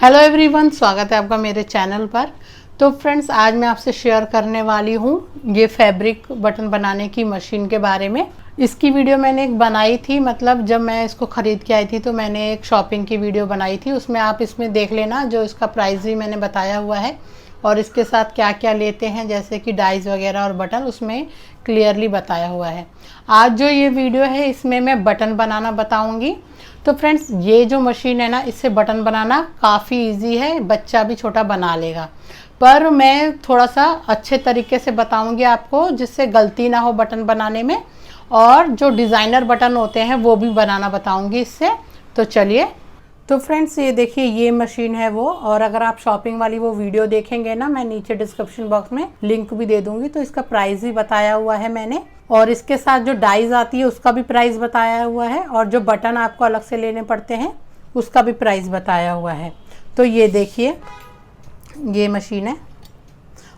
Hello everyone, स्वागत है आपका मेरे चैनल पर। तो फ्रेंड्स, आज मैं आपसे शेयर करने वाली हूँ ये फैब्रिक बटन बनाने की मशीन के बारे में। इसकी वीडियो मैंने एक बनाई थी, मतलब जब मैं इसको ख़रीद के आई थी तो मैंने एक शॉपिंग की वीडियो बनाई थी। उसमें आप इसमें देख लेना, जो इसका प्राइस भी मैंने बताया हुआ है और इसके साथ क्या क्या लेते हैं, जैसे कि डाइज वगैरह और बटन, उसमें क्लियरली बताया हुआ है। आज जो ये वीडियो है इसमें मैं बटन बनाना बताऊंगी। तो फ्रेंड्स, ये जो मशीन है ना, इससे बटन बनाना काफ़ी इजी है, बच्चा भी छोटा बना लेगा। पर मैं थोड़ा सा अच्छे तरीके से बताऊंगी आपको, जिससे गलती ना हो बटन बनाने में, और जो डिज़ाइनर बटन होते हैं वो भी बनाना बताऊंगी इससे। तो चलिए। तो फ्रेंड्स, ये देखिए, ये मशीन है वो। और अगर आप शॉपिंग वाली वो वीडियो देखेंगे ना, मैं नीचे डिस्क्रिप्शन बॉक्स में लिंक भी दे दूंगी, तो इसका प्राइस भी बताया हुआ है मैंने। और इसके साथ जो डाइज आती है उसका भी प्राइस बताया हुआ है, और जो बटन आपको अलग से लेने पड़ते हैं उसका भी प्राइस बताया हुआ है। तो ये देखिए, ये मशीन है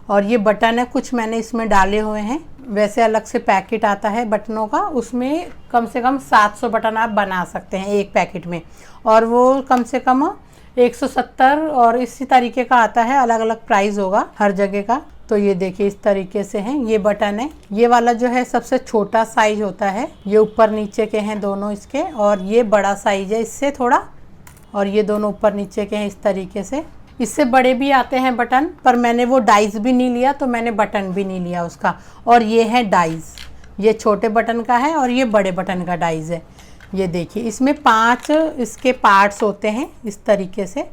और ये बटन है, कुछ मैंने इसमें डाले हुए हैं। वैसे अलग से पैकेट आता है बटनों का, उसमें कम से कम 700 बटन आप बना सकते हैं एक पैकेट में, और वो कम से कम 170 और इसी तरीके का आता है। अलग अलग प्राइस होगा हर जगह का। तो ये देखिए, इस तरीके से हैं ये बटन है। ये वाला जो है सबसे छोटा साइज होता है, ये ऊपर नीचे के हैं दोनों इसके, और ये बड़ा साइज है इससे थोड़ा, और ये दोनों ऊपर नीचे के हैं इस तरीके से। इससे बड़े भी आते हैं बटन, पर मैंने वो डाइज भी नहीं लिया, तो मैंने बटन भी नहीं लिया उसका। और ये है डाइज, ये छोटे बटन का है और ये बड़े बटन का डाइज है। ये देखिए, इसमें 5 इसके पार्ट्स होते हैं इस तरीके से,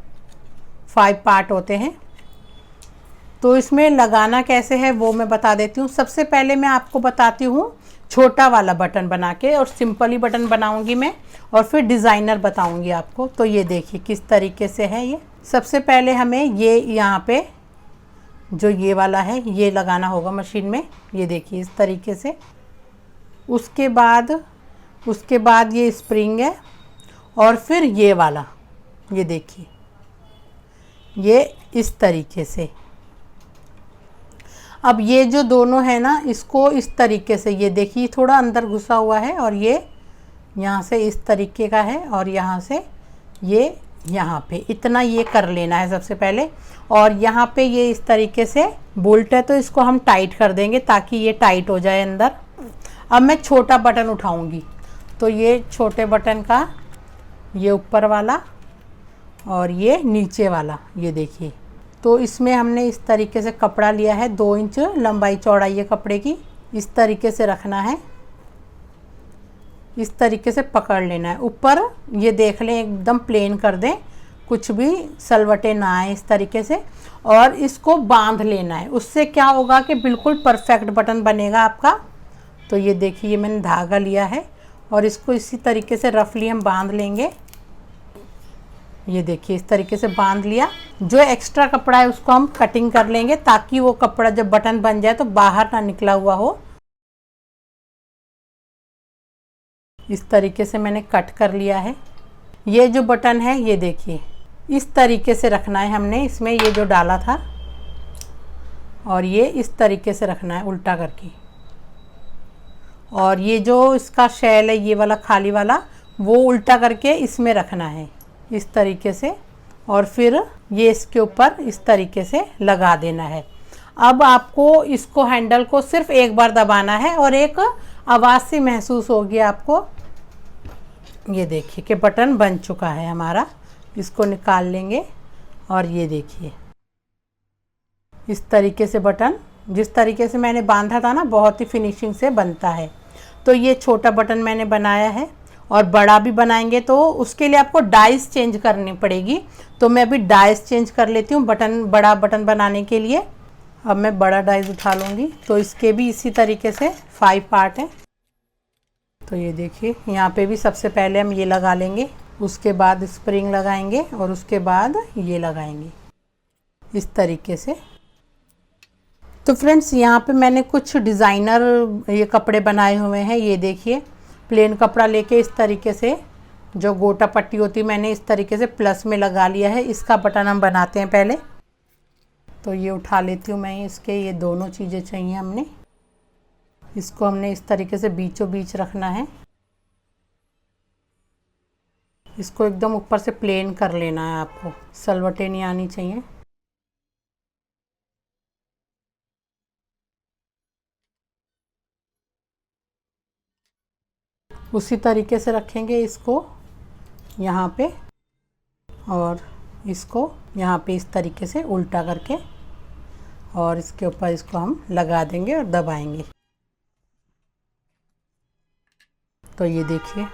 5 पार्ट होते हैं। तो इसमें लगाना कैसे है वो मैं बता देती हूँ। सबसे पहले मैं आपको बताती हूँ छोटा वाला बटन बना के, और सिंपल ही बटन बनाऊंगी मैं, और फिर डिज़ाइनर बताऊंगी आपको। तो ये देखिए किस तरीके से है ये। सबसे पहले हमें ये यहाँ पे जो ये वाला है ये लगाना होगा मशीन में। ये देखिए इस तरीके से। उसके बाद ये स्प्रिंग है, और फिर ये वाला, ये देखिए, ये इस तरीके से। अब ये जो दोनों है ना, इसको इस तरीके से, ये देखिए थोड़ा अंदर घुसा हुआ है, और ये यहाँ से इस तरीके का है, और यहाँ से ये यहाँ पे इतना ये कर लेना है सबसे पहले। और यहाँ पे ये इस तरीके से बोल्ट है, तो इसको हम टाइट कर देंगे ताकि ये टाइट हो जाए अंदर। अब मैं छोटा बटन उठाऊंगी, तो ये छोटे बटन का ये ऊपर वाला और ये नीचे वाला, ये देखिए। तो इसमें हमने इस तरीके से कपड़ा लिया है, 2 इंच लंबाई चौड़ाई है कपड़े की। इस तरीके से रखना है, इस तरीके से पकड़ लेना है। ऊपर ये देख लें एकदम प्लेन कर दें, कुछ भी सलवटे ना आए इस तरीके से। और इसको बांध लेना है, उससे क्या होगा कि बिल्कुल परफेक्ट बटन बनेगा आपका। तो ये देखिए, मैंने धागा लिया है और इसको इसी तरीके से रफली हम बांध लेंगे। ये देखिए इस तरीके से बांध लिया। जो एक्स्ट्रा कपड़ा है उसको हम कटिंग कर लेंगे, ताकि वो कपड़ा जब बटन बन जाए तो बाहर ना निकला हुआ हो। इस तरीके से मैंने कट कर लिया है। ये जो बटन है ये देखिए इस तरीके से रखना है हमने, इसमें ये जो डाला था, और ये इस तरीके से रखना है उल्टा करके। और ये जो इसका शैल है ये वाला खाली वाला, वो उल्टा करके इसमें रखना है इस तरीके से, और फिर ये इसके ऊपर इस तरीके से लगा देना है। अब आपको इसको हैंडल को सिर्फ एक बार दबाना है, और एक आवाज़ सी महसूस होगी आपको। ये देखिए कि बटन बन चुका है हमारा। इसको निकाल लेंगे, और ये देखिए इस तरीके से बटन, जिस तरीके से मैंने बांधा था ना, बहुत ही फिनिशिंग से बनता है। तो ये छोटा बटन मैंने बनाया है, और बड़ा भी बनाएंगे तो उसके लिए आपको डाइस चेंज करनी पड़ेगी। तो मैं अभी डाइस चेंज कर लेती हूँ बड़ा बटन बनाने के लिए। अब मैं बड़ा डाइस उठा लूँगी। तो इसके भी इसी तरीके से 5 पार्ट हैं। तो ये देखिए, यहाँ पे भी सबसे पहले हम ये लगा लेंगे, उसके बाद स्प्रिंग लगाएंगे, और उसके बाद ये लगाएंगे इस तरीके से। तो फ्रेंड्स, यहाँ पे मैंने कुछ डिज़ाइनर ये कपड़े बनाए हुए हैं। ये देखिए, प्लेन कपड़ा लेके इस तरीके से जो गोटा पट्टी होती है, मैंने इस तरीके से प्लस में लगा लिया है। इसका बटन हम बनाते हैं पहले। तो ये उठा लेती हूँ मैं, इसके ये दोनों चीज़ें चाहिए हमने। इसको हमने इस तरीके से बीचों बीच रखना है, इसको एकदम ऊपर से प्लेन कर लेना है आपको, सलवटें नहीं आनी चाहिए। उसी तरीके से रखेंगे इसको यहाँ पे, और इसको यहाँ पे इस तरीके से उल्टा करके, और इसके ऊपर इसको हम लगा देंगे और दबाएंगे। तो ये देखिए।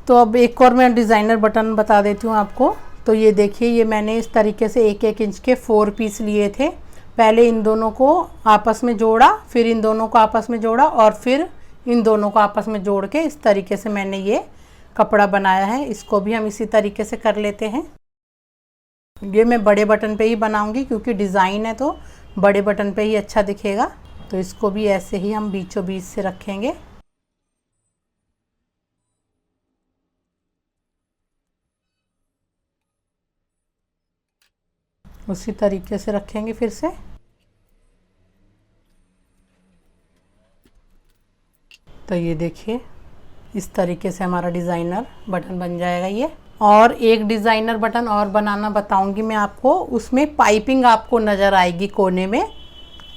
तो अब एक और मैं डिज़ाइनर बटन बता देती हूँ आपको। तो ये देखिए, ये मैंने इस तरीके से 1-1 इंच के 4 पीस लिए थे। पहले इन दोनों को आपस में जोड़ा, फिर इन दोनों को आपस में जोड़ा, और फिर इन दोनों को आपस में जोड़ के इस तरीके से मैंने ये कपड़ा बनाया है। इसको भी हम इसी तरीके से कर लेते हैं। ये मैं बड़े बटन पे ही बनाऊंगी क्योंकि डिज़ाइन है तो बड़े बटन पे ही अच्छा दिखेगा। तो इसको भी ऐसे ही हम बीचों बीच से रखेंगे। उसी तरीके से रखेंगे फिर से। तो ये देखिए, इस तरीके से हमारा डिज़ाइनर बटन बन जाएगा ये। और एक डिज़ाइनर बटन और बनाना बताऊंगी मैं आपको, उसमें पाइपिंग आपको नज़र आएगी कोने में।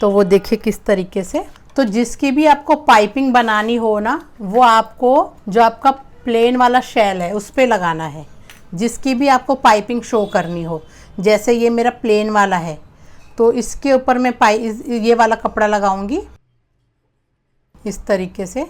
तो वो देखिए किस तरीके से। तो जिसकी भी आपको पाइपिंग बनानी हो ना, वो आपको जो आपका प्लेन वाला शेल है उस पर लगाना है। जिसकी भी आपको पाइपिंग शो करनी हो, जैसे ये मेरा प्लेन वाला है तो इसके ऊपर मैं ये वाला कपड़ा लगाऊंगी इस तरीके से।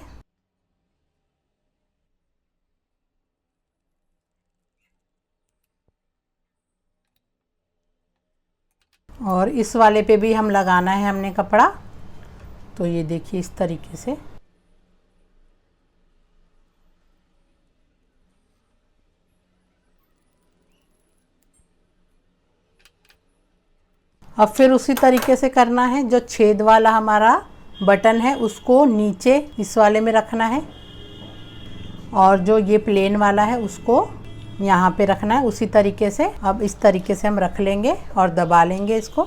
और इस वाले पे भी हम लगाना है हमने कपड़ा। तो ये देखिए इस तरीके से। अब फिर उसी तरीके से करना है। जो छेद वाला हमारा बटन है उसको नीचे इस वाले में रखना है, और जो ये प्लेन वाला है उसको यहाँ पे रखना है उसी तरीके से। अब इस तरीके से हम रख लेंगे और दबा लेंगे इसको।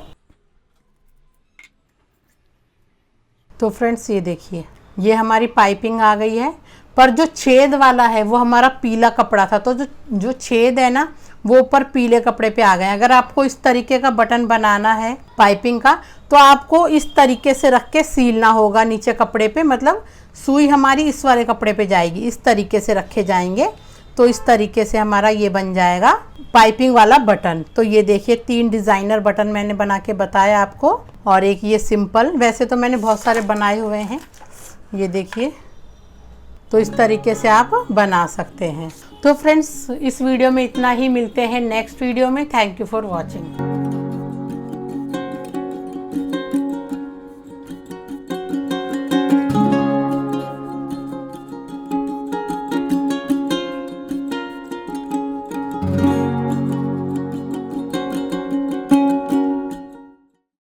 तो फ्रेंड्स ये देखिए, ये हमारी पाइपिंग आ गई है। पर जो छेद वाला है वो हमारा पीला कपड़ा था, तो जो छेद है ना वो ऊपर पीले कपड़े पे आ गए। अगर आपको इस तरीके का बटन बनाना है पाइपिंग का, तो आपको इस तरीके से रख के सीलना होगा नीचे कपड़े पे। मतलब सुई हमारी इस वाले कपड़े पे जाएगी, इस तरीके से रखे जाएंगे। तो इस तरीके से हमारा ये बन जाएगा पाइपिंग वाला बटन। तो ये देखिए 3 डिज़ाइनर बटन मैंने बना के बताया आपको, और एक ये सिंपल। वैसे तो मैंने बहुत सारे बनाए हुए हैं, ये देखिए। तो इस तरीके से आप बना सकते हैं। तो फ्रेंड्स इस वीडियो में इतना ही, मिलते हैं नेक्स्ट वीडियो में। Thank you for watching.